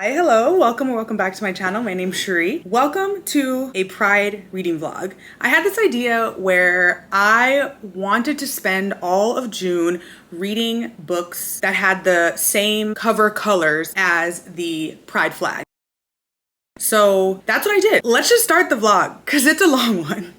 Hi, hello, welcome or welcome back to my channel. My name's Cherie. Welcome to a Pride reading vlog. I had this idea where I wanted to spend all of June reading books that had the same cover colors as the Pride flag. So that's what I did. Let's just start the vlog because it's a long one.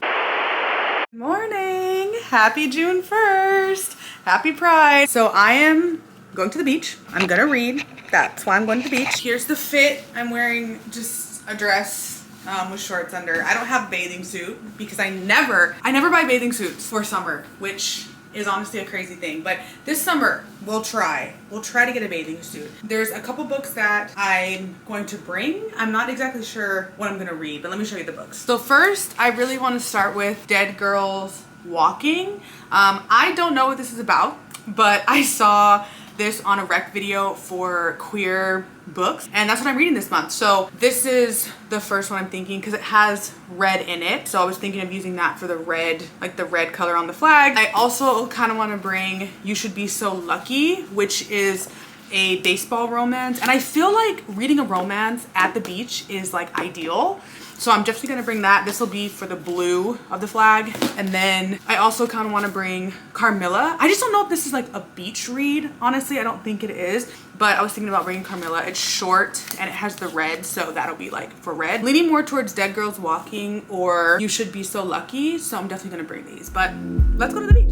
Good morning, happy June 1st, happy Pride. So I am going to the beach. I'm gonna read. That's why I'm going to the beach. Here's the fit. I'm wearing just a dress with shorts under. I don't have a bathing suit because I never buy bathing suits for summer, which is honestly a crazy thing. But this summer, we'll try to get a bathing suit. There's a couple books that I'm going to bring. I'm not exactly sure what I'm gonna read, but let me show you the books. So first, I really want to start with Dead Girls Walking. I don't know what this is about, but I saw this on a rec video for queer books, and that's what I'm reading this month. So this is the first one I'm thinking because it has red in it. So I was thinking of using that for the red, like the red color on the flag. I also kind of want to bring You Should Be So Lucky, which is a baseball romance. And I feel like reading a romance at the beach is like ideal. So I'm definitely gonna bring that. This will be for the blue of the flag. And then I also kind of want to bring Carmilla. I just don't know if this is like a beach read. Honestly, I don't think it is, but I was thinking about bringing Carmilla. It's short and it has the red, so that'll be like for red. Leaning more towards Dead Girls Walking or You Should Be So Lucky. So I'm definitely gonna bring these, but let's go to the beach.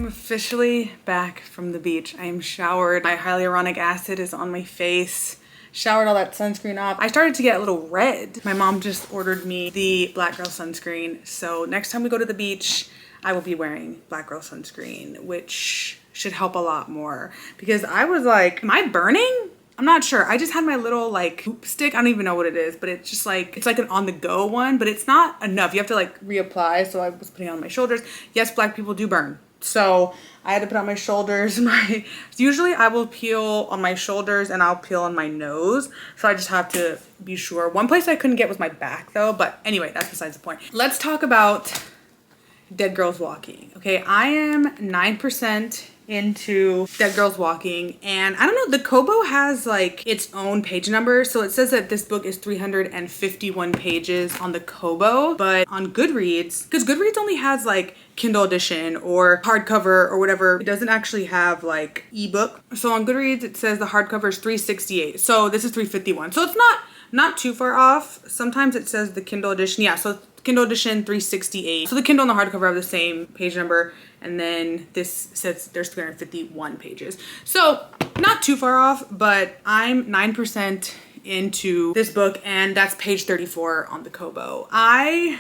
Officially back from the beach. I am showered. My hyaluronic acid is on my face. Showered all that sunscreen off. I started to get a little red. My mom just ordered me the Black Girl sunscreen. So next time we go to the beach, I will be wearing Black Girl sunscreen, which should help a lot more. Because I was like, am I burning? I'm not sure. I just had my little like hoop stick. I don't even know what it is, but it's just like, it's like an on the go one, but it's not enough. You have to like reapply. So I was putting it on my shoulders. Yes, Black people do burn. So I had to put on my shoulders. Usually I will peel on my shoulders and I'll peel on my nose. So I just have to be sure. One place I couldn't get was my back though. But anyway, that's besides the point. Let's talk about Dead Girls Walking. Okay, I am 9% into Dead Girls Walking, and I don't know, the Kobo has like its own page number. So it says that this book is 351 pages on the Kobo, but on Goodreads, because Goodreads only has like Kindle edition or hardcover or whatever, it doesn't actually have like ebook. So on Goodreads it says the hardcover is 368, so this is 351, so it's not too far off. Sometimes it says the Kindle edition, yeah, so Kindle edition 368. So the Kindle and the hardcover have the same page number, and then this says there's 351 pages. So not too far off, but I'm 9% into this book, and that's page 34 on the Kobo. I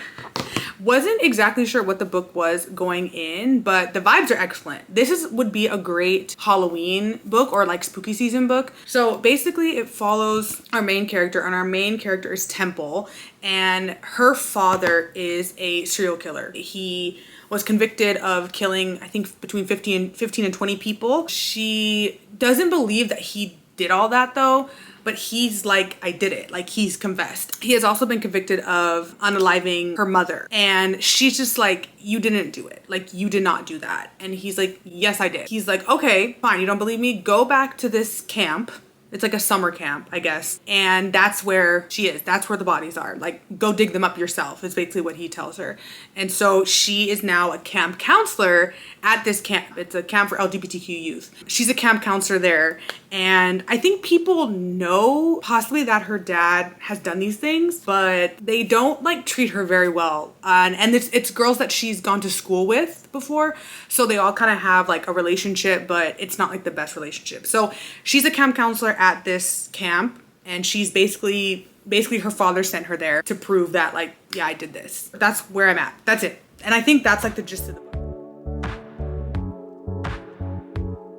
wasn't exactly sure what the book was going in, but the vibes are excellent. This would be a great Halloween book or like spooky season book. So basically it follows our main character, and our main character is Temple, and her father is a serial killer. He was convicted of killing, I think, between 15 and 20 people. She doesn't believe that he did all that though, but he's like, I did it. Like, he's confessed. He has also been convicted of unaliving her mother. And she's just like, you didn't do it. Like, you did not do that. And he's like, yes, I did. He's like, okay, fine. You don't believe me? Go back to this camp. It's like a summer camp, I guess. And that's where she is. That's where the bodies are. Like, go dig them up yourself is basically what he tells her. And so she is now a camp counselor at this camp. It's a camp for LGBTQ youth. She's a camp counselor there. And I think people know possibly that her dad has done these things, but they don't like treat her very well. And it's girls that she's gone to school with before. So they all kind of have like a relationship, but it's not like the best relationship. So she's a camp counselor at this camp, and she's basically her father sent her there to prove that like, yeah, I did this. That's where I'm at. That's it. And I think that's like the gist of the book.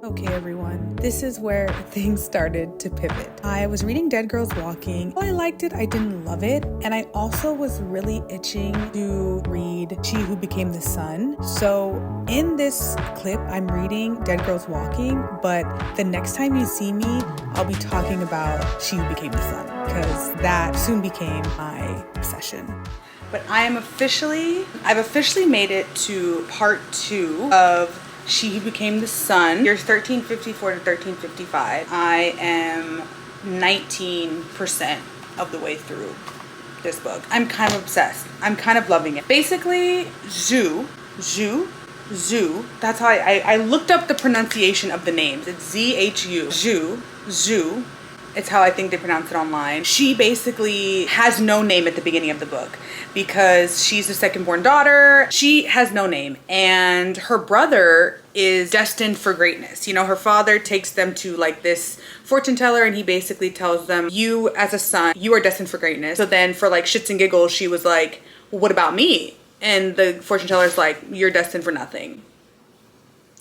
Okay, everyone. this is where things started to pivot. I was reading Dead Girls Walking. While I liked it, I didn't love it. And I also was really itching to read She Who Became the Sun. So in this clip, I'm reading Dead Girls Walking, but the next time you see me, I'll be talking about She Who Became the Sun, because that soon became my obsession. But I've officially made it to part 2 of She Who Became the Sun. Years 1354 to 1355. I am 19% of the way through this book. I'm kind of obsessed. I'm kind of loving it. Basically, Zhu, that's how I looked up the pronunciation of the names. It's Z-H-U. Zhu. It's how I think they pronounce it online. She basically has no name at the beginning of the book because she's the second born daughter. She has no name, and her brother is destined for greatness. You know, her father takes them to like this fortune teller, and he basically tells them, you as a son, you are destined for greatness. So then for like shits and giggles, she was like, well, what about me? And the fortune teller's like, you're destined for nothing.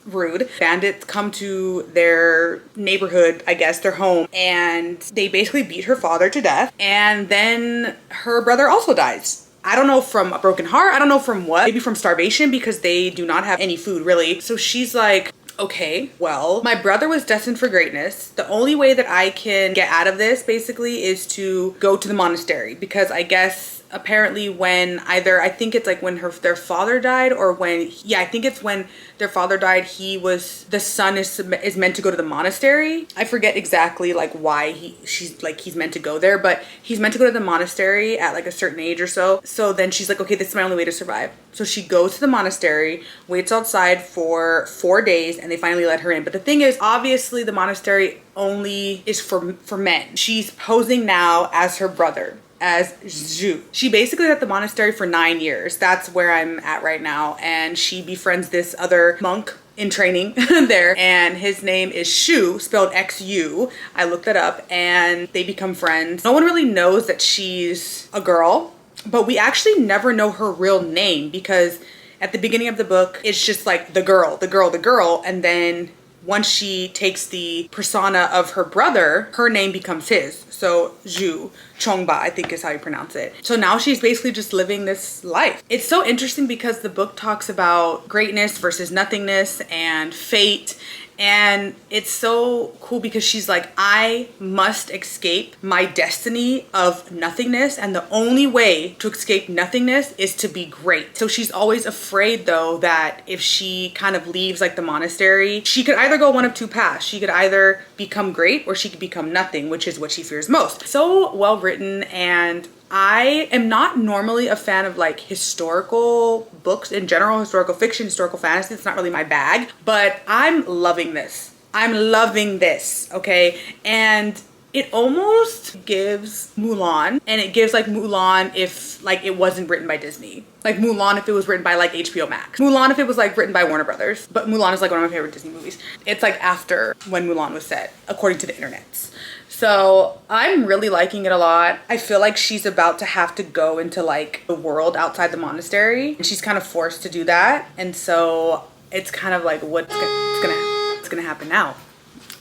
Rude. Bandits come to their neighborhood, I guess, their home, and they basically beat her father to death. And then her brother also dies. I don't know from a broken heart. I don't know from what. Maybe from starvation, because they do not have any food really. So she's like, okay, well, my brother was destined for greatness. The only way that I can get out of this basically is to go to the monastery, because I guess apparently when either, I think it's like when their father died, or when, yeah, I think it's when their father died, the son is meant to go to the monastery. I forget exactly like why he's meant to go there, but he's meant to go to the monastery at like a certain age or so. So then she's like, okay, this is my only way to survive. So she goes to the monastery, waits outside for 4 days, and they finally let her in. But the thing is, obviously the monastery only is for men. She's posing now as her brother, as Zhu. She basically is at the monastery for 9 years. That's where I'm at right now. And she befriends this other monk in training there, and his name is Xu, spelled X-U. I looked it up, and they become friends. No one really knows that she's a girl, but we actually never know her real name, because at the beginning of the book, it's just like the girl, and then once she takes the persona of her brother, her name becomes his. So Zhu Chongba, I think is how you pronounce it. So now she's basically just living this life. It's so interesting because the book talks about greatness versus nothingness and fate. And it's so cool because she's like, I must escape my destiny of nothingness, and the only way to escape nothingness is to be great. So she's always afraid though that if she kind of leaves like the monastery, she could either go one of two paths. She could either become great or she could become nothing, which is what she fears most. So well written, and I am not normally a fan of like historical books in general, historical fiction, historical fantasy. It's not really my bag, but I'm loving this. I'm loving this, okay? And it almost gives Mulan, and it gives like Mulan if like it wasn't written by Disney. Like Mulan if it was written by like HBO Max. Mulan if it was like written by Warner Brothers. But Mulan is like one of my favorite Disney movies. It's like after when Mulan was set, according to the internets. So I'm really liking it a lot. I feel like she's about to have to go into like the world outside the monastery, and she's kind of forced to do that. And so it's kind of like what's gonna happen now?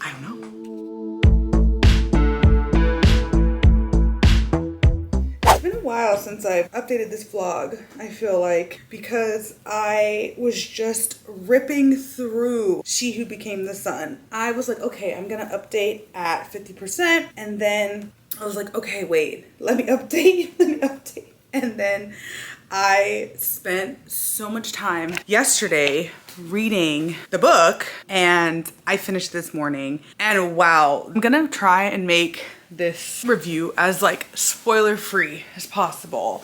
I don't know. While since I've updated this vlog, I feel like, because I was just ripping through She Who Became the Sun. I was like, okay, I'm gonna update at 50%, and then I was like, okay, wait, let me update. And then I spent so much time yesterday reading the book, and I finished this morning, and wow, I'm gonna try and make this review as like spoiler free as possible.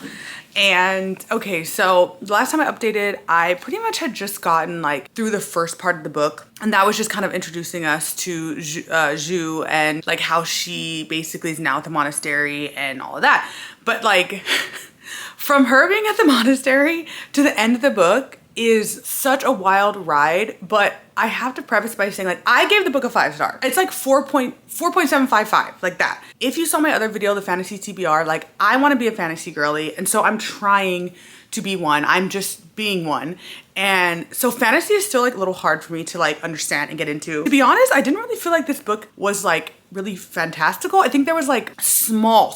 And okay, so the last time I updated, I pretty much had just gotten like through the first part of the book, and that was just kind of introducing us to Zhu and like how she basically is now at the monastery and all of that. But like from her being at the monastery to the end of the book is such a wild ride. But I have to preface by saying, like, I gave the book a 5-star. It's like 4.755, like that. If you saw my other video, the fantasy TBR, like, I want to be a fantasy girly, and so I'm trying to be one. I'm just being one. And so fantasy is still like a little hard for me to like understand and get into. To be honest, I didn't really feel like this book was like really fantastical. I think there was like small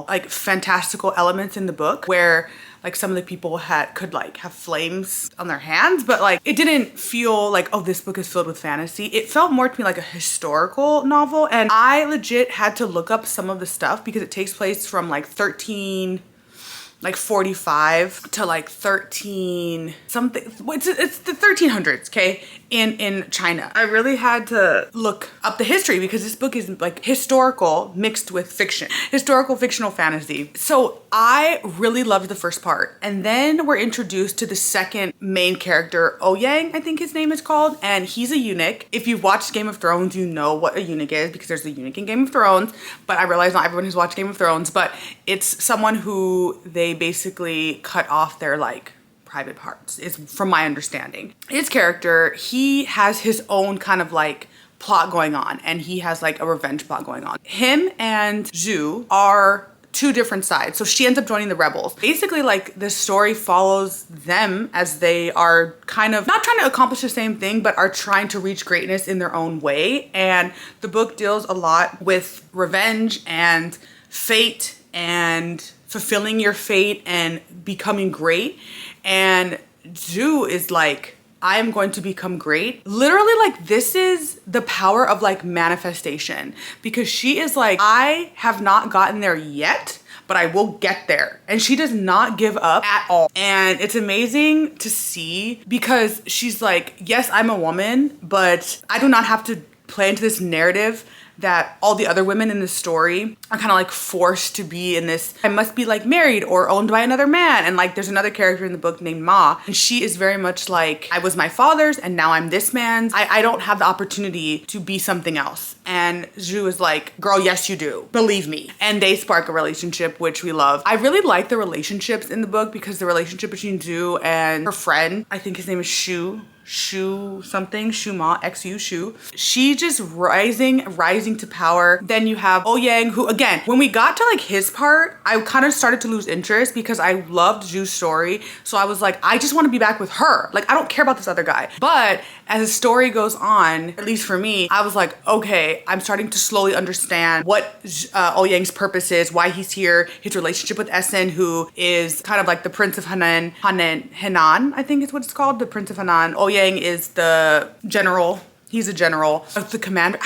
like fantastical elements in the book where like some of the people could like have flames on their hands, but like it didn't feel like, oh, this book is filled with fantasy. It felt more to me like a historical novel, and I legit had to look up some of the stuff because it takes place from like 45 to like 13 something. It's the 1300s, okay, in China. I really had to look up the history because this book is like historical mixed with fiction, historical fictional fantasy. So I really loved the first part, and then we're introduced to the second main character, Ouyang, I think his name is called, and he's a eunuch. If you've watched Game of Thrones, you know what a eunuch is because there's a eunuch in Game of Thrones, but I realize not everyone who's watched Game of Thrones, but it's someone who they basically cut off their like private parts, is from my understanding. His character, he has his own kind of like plot going on, and he has like a revenge plot going on. Him and Zhu are two different sides. So she ends up joining the rebels. Basically, like, the story follows them as they are kind of not trying to accomplish the same thing, but are trying to reach greatness in their own way. And the book deals a lot with revenge and fate and fulfilling your fate and becoming great. And Zhu is like, I am going to become great. Literally, like, this is the power of like manifestation, because she is like, I have not gotten there yet, but I will get there. And she does not give up at all. And it's amazing to see, because she's like, yes, I'm a woman, but I do not have to play into this narrative that all the other women in the story are kind of like forced to be in this, I must be like married or owned by another man. And like there's another character in the book named Ma, and she is very much like, I was my father's and now I'm this man's. I don't have the opportunity to be something else. And Zhu is like, girl, yes you do, believe me. And they spark a relationship, which we love. I really like the relationships in the book, because the relationship between Zhu and her friend, I think his name is Shu Ma, X-U, Shu. She just rising to power. Then you have Ouyang, who, again, when we got to like his part, I kind of started to lose interest because I loved Zhu's story. So I was like, I just want to be back with her. Like, I don't care about this other guy. But as the story goes on, at least for me, I was like, okay, I'm starting to slowly understand what Ouyang's purpose is, why he's here, his relationship with Essen, who is kind of like the Prince of Henan, I think is what it's called, the Prince of Henan. Ouyang is the general. He's a general of the commander.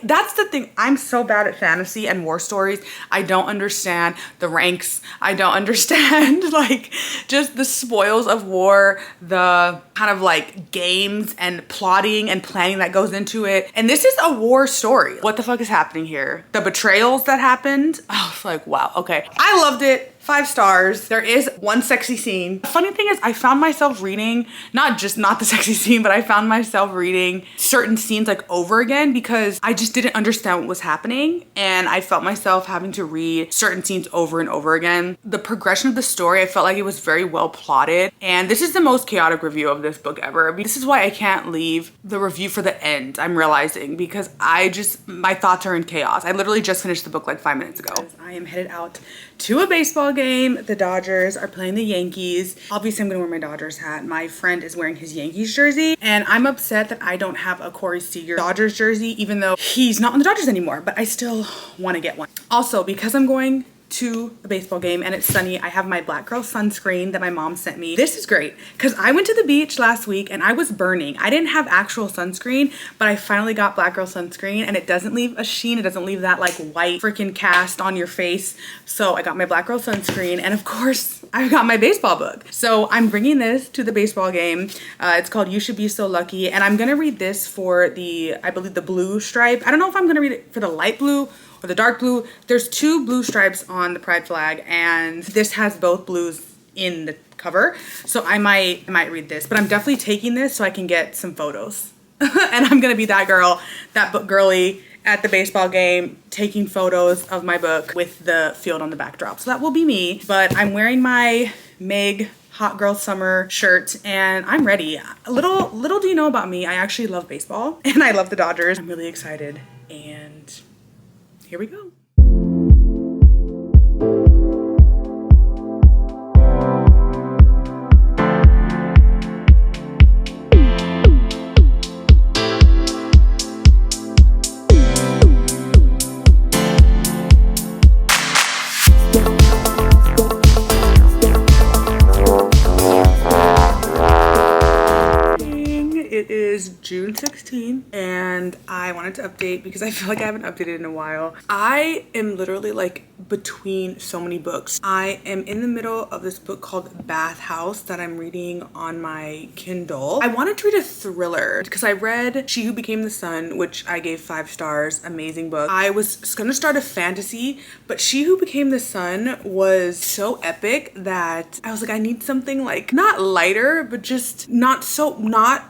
That's the thing. I'm so bad at fantasy and war stories. I don't understand the ranks. I don't understand like just the spoils of war, the kind of like games and plotting and planning that goes into it. And this is a war story. What the fuck is happening here? The betrayals that happened. I was like, wow, okay. I loved it. 5 stars. There is one sexy scene. The funny thing is, I found myself reading, not the sexy scene, but I found myself reading certain scenes like over again because I just didn't understand what was happening. And I felt myself having to read certain scenes over and over again. The progression of the story, I felt like it was very well plotted. And this is the most chaotic review of this book ever. This is why I can't leave the review for the end, I'm realizing, because my thoughts are in chaos. I literally just finished the book like 5 minutes ago. I am headed out to a baseball game. The Dodgers are playing the Yankees. Obviously, I'm gonna wear my Dodgers hat. My friend is wearing his Yankees jersey, and I'm upset that I don't have a Corey Seager Dodgers jersey, even though he's not on the Dodgers anymore, but I still wanna get one. Also, because I'm going to a baseball game and it's sunny, I have my Black Girl sunscreen that my mom sent me. This is great because I went to the beach last week and I was burning. I didn't have actual sunscreen, but I finally got Black Girl sunscreen, and it doesn't leave a sheen. It doesn't leave that like white freaking cast on your face. So I got my Black Girl sunscreen, and of course I got my baseball book. So I'm bringing this to the baseball game. It's called You Should Be So Lucky, and I'm gonna read this for I believe the blue stripe. I don't know if I'm gonna read it for the light blue or the dark blue. There's 2 blue stripes on the pride flag, and this has both blues in the cover. So I might read this, but I'm definitely taking this so I can get some photos. And I'm gonna be that girl, that book girly at the baseball game, taking photos of my book with the field on the backdrop. So that will be me, but I'm wearing my Meg Hot Girl Summer shirt and I'm ready. Little do you know about me, I actually love baseball and I love the Dodgers. I'm really excited, and here we go. June 16th, and I wanted to update because I feel like I haven't updated in a while. I am literally like between so many books. I am in the middle of this book called Bath House that I'm reading on my Kindle. I wanted to read a thriller because I read She Who Became the Sun, which I gave 5 stars, amazing book. I was gonna start a fantasy, but She Who Became the Sun was so epic that I was like, I need something like not lighter, but just not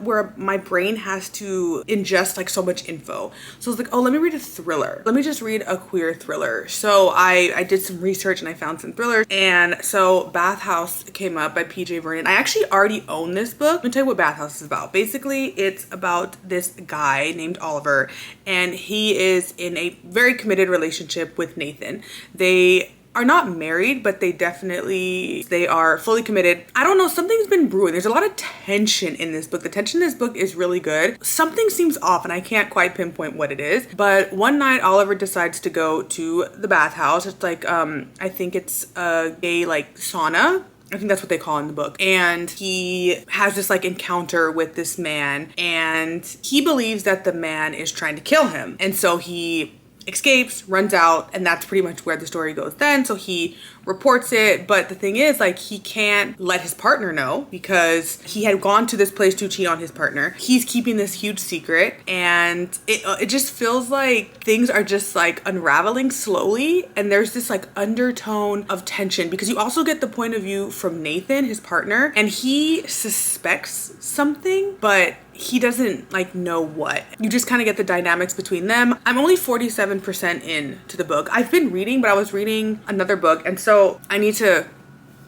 where my brain has to ingest like so much info. So I was like, oh, let me read a thriller. Let me just read a queer thriller. So I did some research and I found some thrillers. And so Bath House came up by PJ Vernon. I actually already own this book. Let me tell you what Bath House is about. Basically, it's about this guy named Oliver, and he is in a very committed relationship with Nathan. They are not married, but they are fully committed. I don't know, something's been brewing. There's a lot of tension in this book. The tension in this book is really good. Something seems off and I can't quite pinpoint what it is. But one night Oliver decides to go to the bathhouse. It's like, I think it's a gay like sauna. I think that's what they call it in the book. And he has this like encounter with this man, and he believes that the man is trying to kill him. And so he escapes, runs out, and that's pretty much where the story goes then. So he reports it, but the thing is, like, he can't let his partner know because he had gone to this place to cheat on his partner. He's keeping this huge secret, and it just feels like things are just like unraveling slowly, and there's this like undertone of tension because you also get the point of view from Nathan, his partner, and he suspects something, but he doesn't like know what. You just kind of get the dynamics between them. I'm only 47% in to the book. I've been reading, but I was reading another book, and so I need to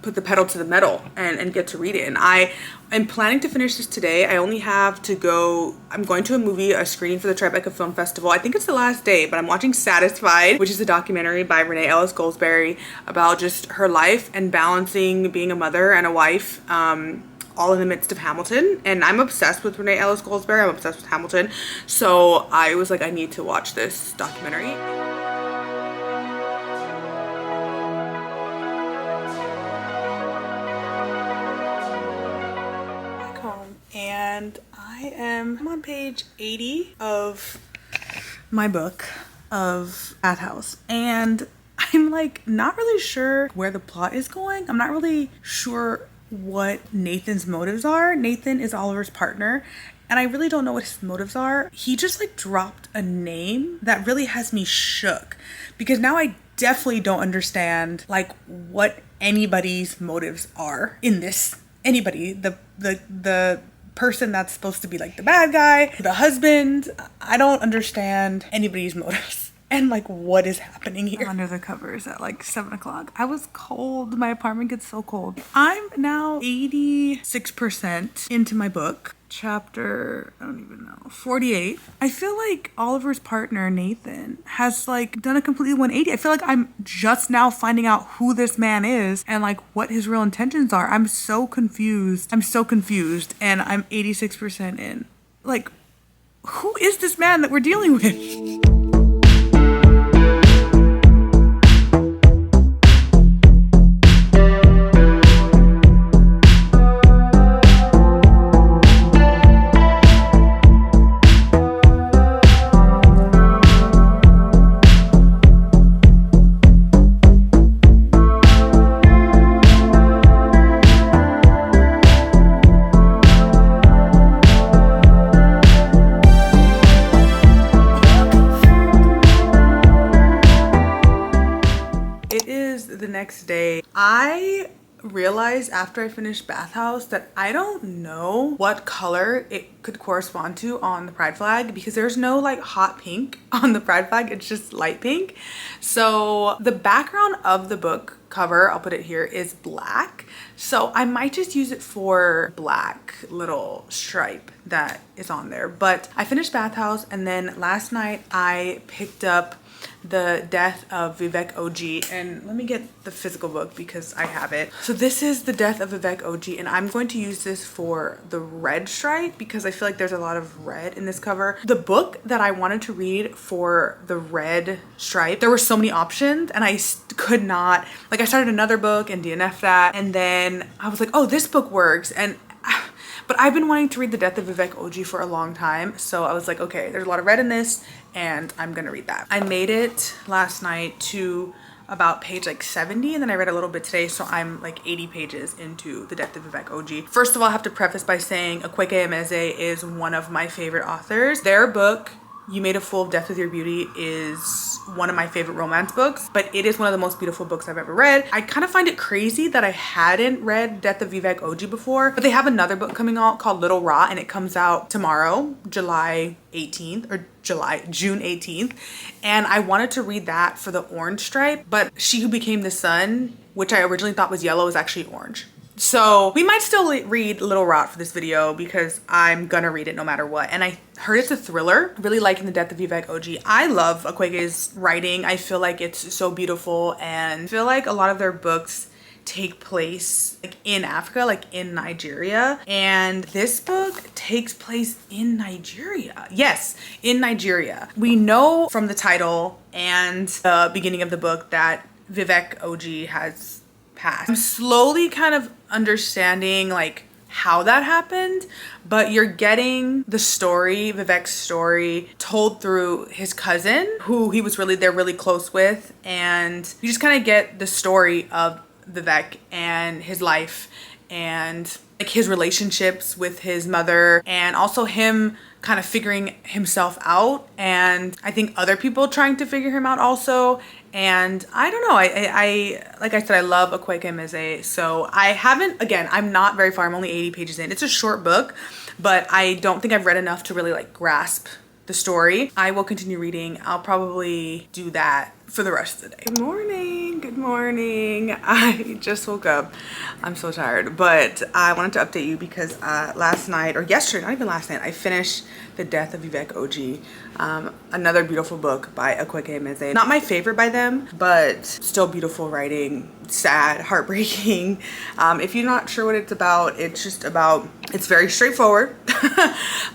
put the pedal to the metal and get to read it. And I am planning to finish this today. I only have to go, I'm going to a screening for the Tribeca Film Festival. I think it's the last day, but I'm watching Satisfied, which is a documentary by Renee Ellis Goldsberry about just her life and balancing being a mother and a wife, all in the midst of Hamilton. And I'm obsessed with Renee Ellis Goldsberry. I'm obsessed with Hamilton. So I was like, I need to watch this documentary. Back home, and I'm on page 80 of my book of Bath House, and I'm like not really sure where the plot is going. I'm not really sure what Nathan's motives are. Nathan is Oliver's partner, and I really don't know what his motives are. He just like dropped a name that really has me shook because now I definitely don't understand like what anybody's motives are in this. Anybody, the person that's supposed to be like the bad guy, the husband. I don't understand anybody's motives. And like, what is happening here? Under the covers at like 7 o'clock. I was cold. My apartment gets so cold. I'm now 86% into my book. Chapter, I don't even know, 48. I feel like Oliver's partner, Nathan, has like done a completely 180. I feel like I'm just now finding out who this man is and like what his real intentions are. I'm so confused. And I'm 86% in. Like, who is this man that we're dealing with? Next day, I realized after I finished Bath House that I don't know what color it could correspond to on the pride flag because there's no like hot pink on the pride flag. It's just light pink. So the background of the book cover, I'll put it here, is black. So I might just use it for black little stripe that is on there. But I finished Bath House, and then last night I picked up The Death of Vivek Oji, and let me get the physical book because I have it. So this is The Death of Vivek Oji, and I'm going to use this for the red stripe because I feel like there's a lot of red in this cover. The book that I wanted to read for the red stripe, there were so many options and I could not, like I started another book and DNF'd that, and then I was like, oh, this book works, and But I've been wanting to read The Death of Vivek Oji for a long time. So I was like, okay, there's a lot of red in this and I'm gonna read that. I made it last night to about page like 70 and then I read a little bit today, so I'm like 80 pages into The Death of Vivek Oji. First of all, I have to preface by saying Akwaeke Emeze is one of my favorite authors. Their book, You Made a Fool of Death with Your Beauty, is one of my favorite romance books, but it is one of the most beautiful books I've ever read. I kind of find it crazy that I hadn't read Death of Vivek Oji before, but they have another book coming out called Little Rot, and it comes out tomorrow, July 18th, or June 18th. And I wanted to read that for the orange stripe, but She Who Became the Sun, which I originally thought was yellow, is actually orange. So we might still read Little Rot for this video because I'm gonna read it no matter what. And I heard it's a thriller. Really liking The Death of Vivek Oji. I love Akwaeke's writing. I feel like it's so beautiful, and I feel like a lot of their books take place like in Africa, like in Nigeria. And this book takes place in Nigeria. Yes, in Nigeria. We know from the title and the beginning of the book that Vivek Oji has passed. I'm slowly kind of understanding like how that happened, but you're getting the story, Vivek's story, told through his cousin, who they're really close with, and you just kind of get the story of Vivek and his life and like his relationships with his mother, and also him kind of figuring himself out, and I think other people trying to figure him out also. And I don't know, I like I said, I love Akwaeke Emeze. So I haven't, again, I'm not very far, I'm only 80 pages in. It's a short book, but I don't think I've read enough to really like grasp the story. I will continue reading. I'll probably do that for the rest of the day. Good morning, good morning. I just woke up. I'm so tired, but I wanted to update you because last night, or yesterday, not even last night, I finished The Death of Vivek Oji. Another beautiful book by Akwaeke Emeze. Not my favorite by them, but still beautiful writing, sad, heartbreaking. If you're not sure what it's about, it's very straightforward,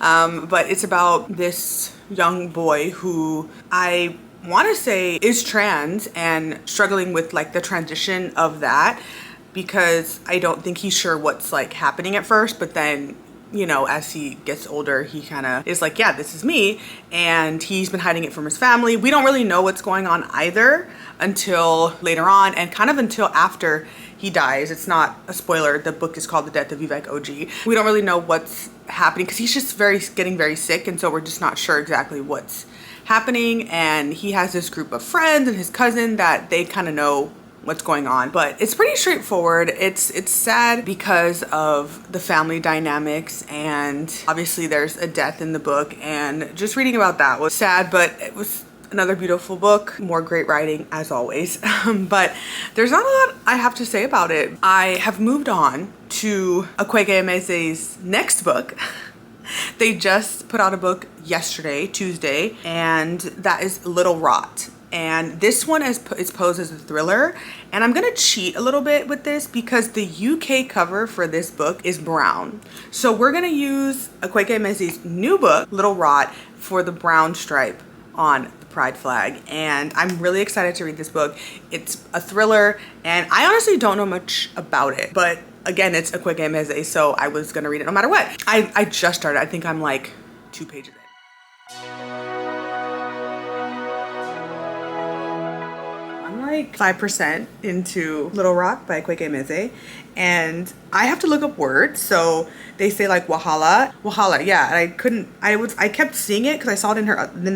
but it's about this young boy who I want to say is trans and struggling with like the transition of that, because I don't think he's sure what's like happening at first, but then, you know, as he gets older, he kind of is like, yeah, this is me. And he's been hiding it from his family. We don't really know what's going on either until later on, and kind of until after he dies. It's not a spoiler. The book is called The Death of Vivek Oji. We don't really know what's happening because he's just getting very sick. And so we're just not sure exactly what's happening. And he has this group of friends and his cousin that they kind of know what's going on, but it's pretty straightforward. It's sad because of the family dynamics, and obviously there's a death in the book, and just reading about that was sad, but it was another beautiful book, more great writing as always. But there's not a lot I have to say about it. I have moved on to Akwaeke Emeze's next book. They just put out a book yesterday, Tuesday, and that is Little Rot. And this one is posed as a thriller, and I'm gonna cheat a little bit with this because the UK cover for this book is brown. So we're gonna use Akwaeke Emeze's new book, Little Rot, for the brown stripe on the pride flag. And I'm really excited to read this book. It's a thriller, and I honestly don't know much about it, but again, it's Akwaeke Emeze, so I was gonna read it no matter what. I just started. I think I'm like 2 pages in. Like 5% into Little Rot by Akwaeke Emeze, and I have to look up words. So they say like wahala, yeah. And I kept seeing it because I saw it in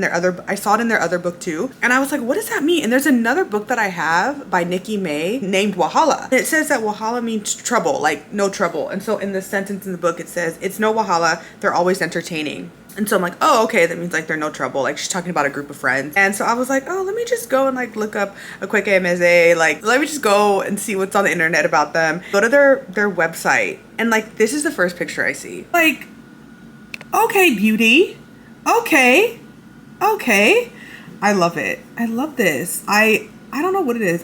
their other book too, and I was like, what does that mean? And there's another book that I have by Nikki May named Wahala, and it says that wahala means trouble, like no trouble. And so in the sentence in the book it says, it's no wahala, they're always entertaining. And so I'm like, oh, okay, that means like they're no trouble. Like she's talking about a group of friends. And so I was like, oh, let me just go and like look up Akwaeke Emeze. Like, let me just go and see what's on the internet about them. Go to their website. And like, this is the first picture I see. Like, okay, beauty. Okay. I love it. I love this. I don't know what it is.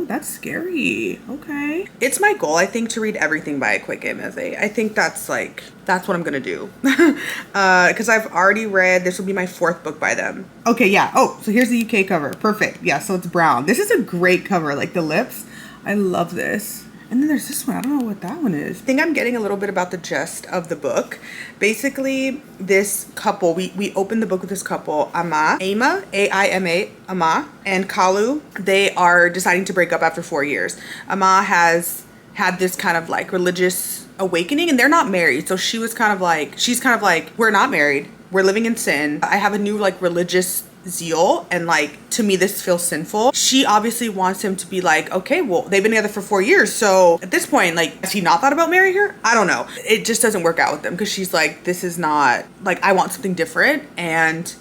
That's scary. Okay. It's my goal, I think, to read everything by Akwaeke Emeze. I think that's what I'm gonna do. Because I've already read, this will be my 4th book by them. Okay, yeah. Oh, so here's the UK cover. Perfect. Yeah, so it's brown. This is a great cover, like the lips. I love this. And then there's this one. I don't know what that one is. I think I'm getting a little bit about the gist of the book. Basically, this couple, we opened the book with this couple, Ama, A-I-M-A, Ama, and Kalu. They are deciding to break up after 4 years. Ama has had this kind of like religious awakening, and they're not married. So she's kind of like, we're not married. We're living in sin. I have a new like religious zeal, and like to me this feels sinful. She obviously wants him to be like, okay, well, they've been together for 4 years, so at this point, like, has he not thought about marrying her? I don't know. It just doesn't work out with them, because she's like, this is not like, I want something different, and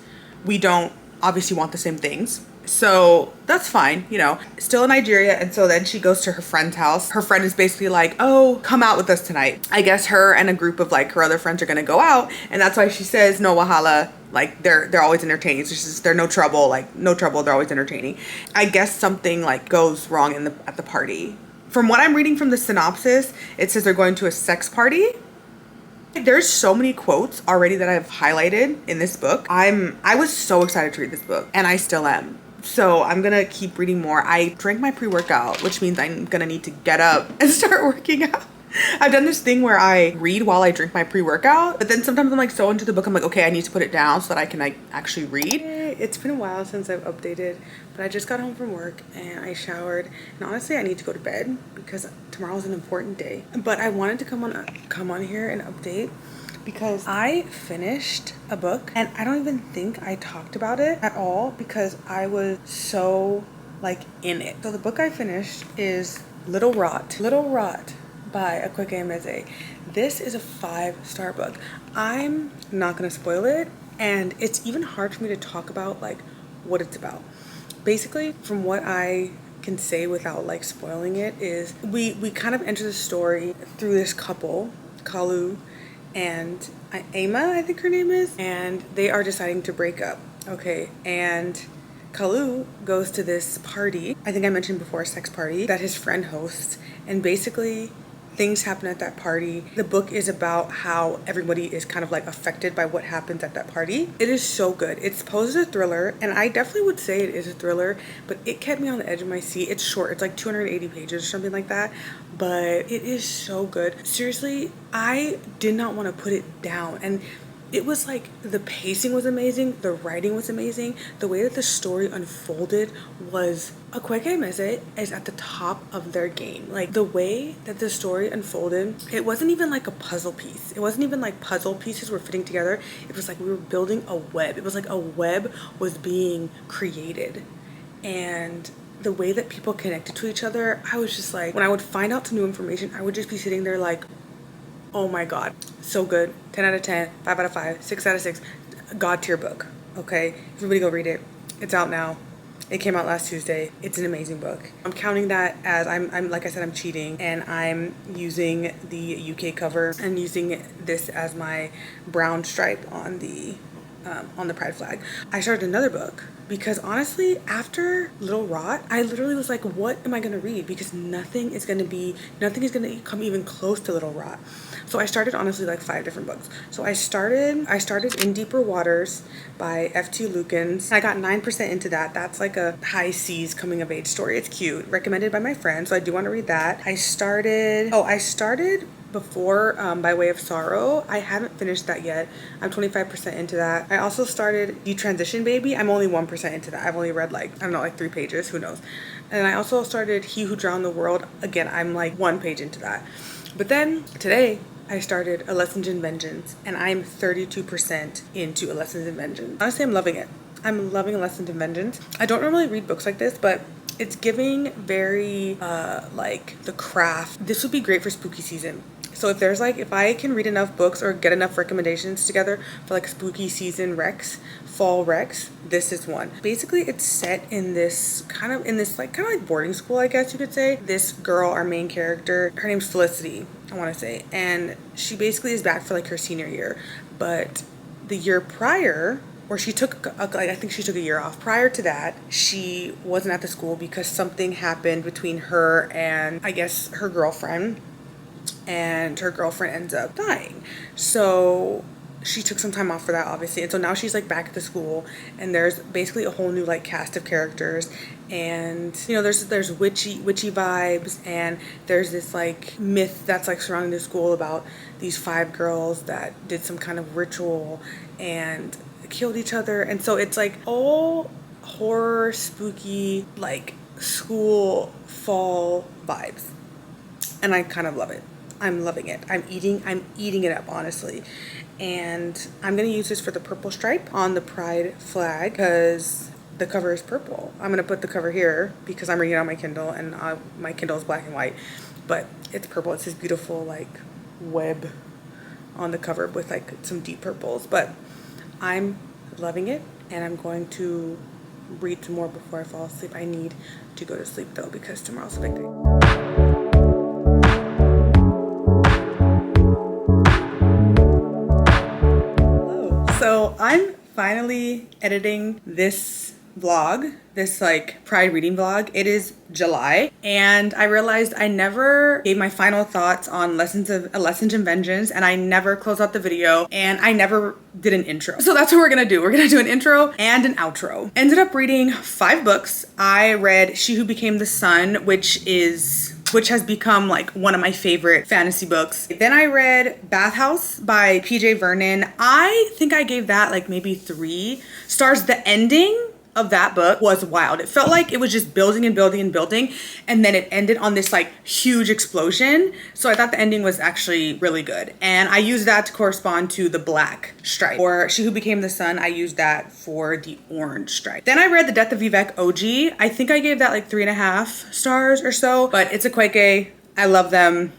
we don't obviously want the same things. So that's fine, you know, still in Nigeria. And so then she goes to her friend's house. Her friend is basically like, oh, come out with us tonight. I guess her and a group of like her other friends are gonna go out, and that's why she says no wahala, like they're always entertaining. So she says they're no trouble, like no trouble, they're always entertaining. I guess something like goes wrong at the party. From what I'm reading from the synopsis, it says they're going to a sex party. There's so many quotes already that I've highlighted in this book. I was so excited to read this book, and I still am. So I'm gonna keep reading more. I drank my pre-workout, which means I'm gonna need to get up and start working out. I've done this thing where I read while I drink my pre-workout, but then sometimes I'm like so into the book, I'm like, okay, I need to put it down so that I can like actually read. It's been a while since I've updated, but I just got home from work and I showered, and honestly I need to go to bed because tomorrow's an important day. But I wanted to come on here and update because I finished a book, and I don't even think I talked about it at all because I was so like in it. So the book I finished is Little Rot by Akwaeke Emezi. This is a 5-star book. I'm not gonna spoil it, and it's even hard for me to talk about like what it's about. Basically, from what I can say without like spoiling it, is we kind of enter the story through this couple, Kalu and Ama, I think her name is, and they are deciding to break up. Okay, and Kalu goes to this party, I think I mentioned before, a sex party that his friend hosts, and basically things happen at that party. The book is about how everybody is kind of like affected by what happens at that party. It is so good. It's posed as a thriller, and I definitely would say it is a thriller, but it kept me on the edge of my seat. It's short. It's like 280 pages or something like that, but it is so good. Seriously, I did not want to put it down, and it was like the pacing was amazing, the writing was amazing, the way that the story unfolded was, Akwaeke Emezi is at the top of their game. Like the way that the story unfolded, it wasn't even like a puzzle piece. It wasn't even like puzzle pieces were fitting together. It was like we were building a web. It was like a web was being created. And the way that people connected to each other, I was just like, when I would find out some new information, I would just be sitting there like, oh my God, so good. 10 out of 10, 5 out of 5, 6 out of 6. God tier book, okay? Everybody go read it. It's out now. It came out last Tuesday. It's an amazing book. I'm counting that as I'm like I said, I'm cheating, and I'm using the UK cover and using this as my brown stripe on the pride flag. I started another book because honestly, after Little Rot, I literally was like, what am I gonna read? Because nothing is gonna come even close to Little Rot. So I started honestly like 5 different books. So I started In Deeper Waters by F.T. Lukens. I got 9% into that. That's like a high seas coming of age story. It's cute. Recommended by my friend, so I do want to read that. I started Before by Way of Sorrow. I haven't finished that yet. I'm 25% into that. I also started Detransition Baby. I'm only 1% into that. I've only read like, I don't know, like 3 pages, who knows. And I also started He Who Drowned the World. Again, I'm like 1 page into that. But then today I started A Lessons in Vengeance, and I'm 32% into A Lessons in Vengeance. Honestly, I'm loving it. I'm loving A Lessons in Vengeance. I don't normally read books like this, but it's giving very like The Craft. This would be great for spooky season. So if I can read enough books or get enough recommendations together for like spooky season recs, fall recs, this is one. Basically, it's set in this kind of like boarding school, I guess you could say. This girl, our main character, her name's Felicity, I want to say, and she basically is back for like her senior year, but the year prior, or she took I think she took a year off. Prior to that, she wasn't at the school because something happened between her and I guess her girlfriend, and her girlfriend ends up dying. So she took some time off for that, obviously, and so now she's like back at the school, and there's basically a whole new like cast of characters, and you know, there's witchy vibes, and there's this like myth that's like surrounding the school about these 5 girls that did some kind of ritual and killed each other, and so it's like all horror, spooky, like school fall vibes, and I kind of love it. I'm loving it. I'm eating it up, honestly. And I'm gonna use this for the purple stripe on the pride flag because the cover is purple. I'm gonna put the cover here because I'm reading it on my Kindle, and my Kindle is black and white, but it's purple. It's this beautiful like web on the cover with like some deep purples, but I'm loving it, and I'm going to read some more before I fall asleep. I need to go to sleep though because tomorrow's a big day. So I'm finally editing this vlog, this like Pride reading vlog. It is July, and I realized I never gave my final thoughts on Lessons in Vengeance, and I never closed out the video, and I never did an intro. So that's what we're gonna do. We're gonna do an intro and an outro. Ended up reading 5 books. I read She Who Became the Sun, which has become like one of my favorite fantasy books. Then I read Bathhouse by PJ Vernon. I think I gave that like maybe 3 stars. The ending of that book was wild. It felt like it was just building and building and building, and then it ended on this like huge explosion. So I thought the ending was actually really good, and I used that to correspond to the black stripe. For She Who Became the Sun, I used that for the orange stripe. Then I read The Death of Vivek OG. I think I gave that like 3.5 stars or so, but it's a Kweke. I love them.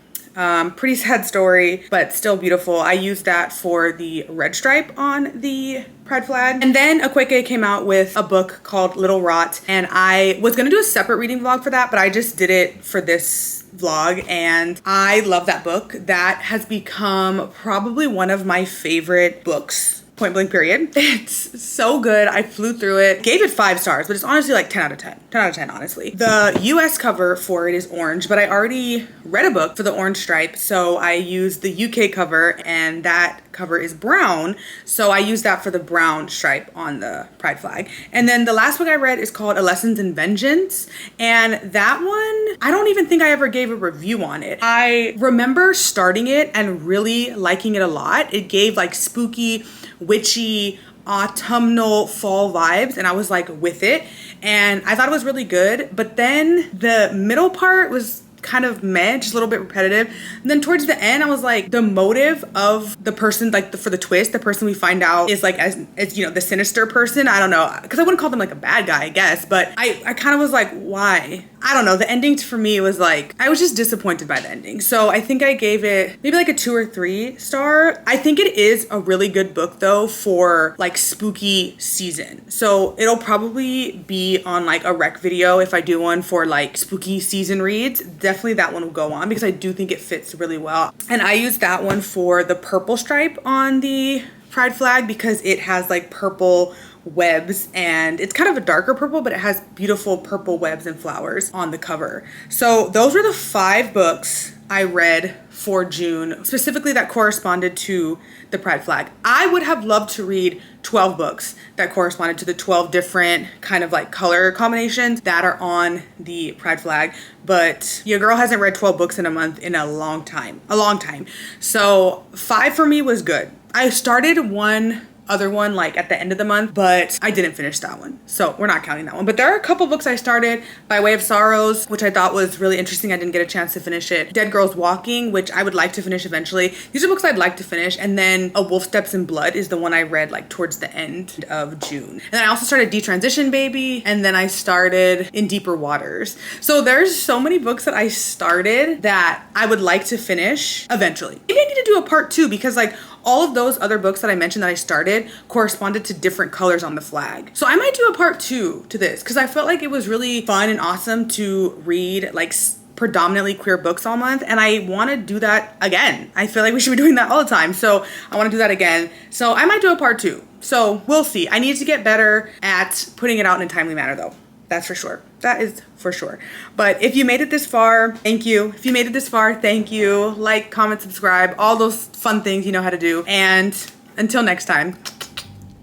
Pretty sad story, but still beautiful. I used that for the red stripe on the pride flag. And then Kweke came out with a book called Little Rot, and I was gonna do a separate reading vlog for that, but I just did it for this vlog, and I love that book. That has become probably one of my favorite books, point blank period. It's so good. I flew through it. Gave it 5 stars, but it's honestly like 10 out of 10. 10 out of 10, honestly. The US cover for it is orange, but I already read a book for the orange stripe, so I used the UK cover, and that cover is brown, so I used that for the brown stripe on the pride flag. And then the last book I read is called A Lessons in Vengeance, and that one, I don't even think I ever gave a review on it. I remember starting it and really liking it a lot. It gave like spooky, witchy, autumnal fall vibes, and I was like with it, and I thought it was really good. But then the middle part was kind of meh, just a little bit repetitive. And then towards the end, I was like, the motive of the person, like for the twist, the person we find out is like as you know, the sinister person. I don't know, because I wouldn't call them like a bad guy, I guess, but I kind of was like, why? I don't know. The ending for me was like, I was just disappointed by the ending. So I think I gave it maybe like a 2 or 3 star. I think it is a really good book though for like spooky season. So it'll probably be on like a rec video if I do one for like spooky season reads. Definitely that one will go on because I do think it fits really well. And I used that one for the purple stripe on the pride flag because it has like purple webs, and it's kind of a darker purple, but it has beautiful purple webs and flowers on the cover. So those were the 5 books I read for June, specifically that corresponded to the pride flag. I would have loved to read 12 books that corresponded to the 12 different kind of like color combinations that are on the pride flag, but your girl hasn't read 12 books in a month in a long time. So 5 for me was good. I started one other one like at the end of the month, but I didn't finish that one, so we're not counting that one. But there are a couple books I started. By Way of Sorrows, which I thought was really interesting. I didn't get a chance to finish it. Dead Girls Walking, which I would like to finish eventually. These are books I'd like to finish. And then A Wolf Steps in Blood is the one I read like towards the end of June. And then I also started Detransition Baby, and then I started In Deeper Waters. So there's so many books that I started that I would like to finish eventually. Maybe I need to do a part 2 because like all of those other books that I mentioned that I started corresponded to different colors on the flag. So I might do a part 2 to this because I felt like it was really fun and awesome to read like predominantly queer books all month, and I want to do that again. I feel like we should be doing that all the time, so I want to do that again. So I might do a part 2. So we'll see. I need to get better at putting it out in a timely manner though. That's for sure. That is for sure. But if you made it this far, thank you. If you made it this far, thank you. Like, comment, subscribe, all those fun things you know how to do. And Until next time,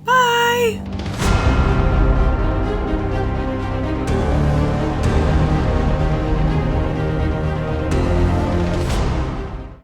bye.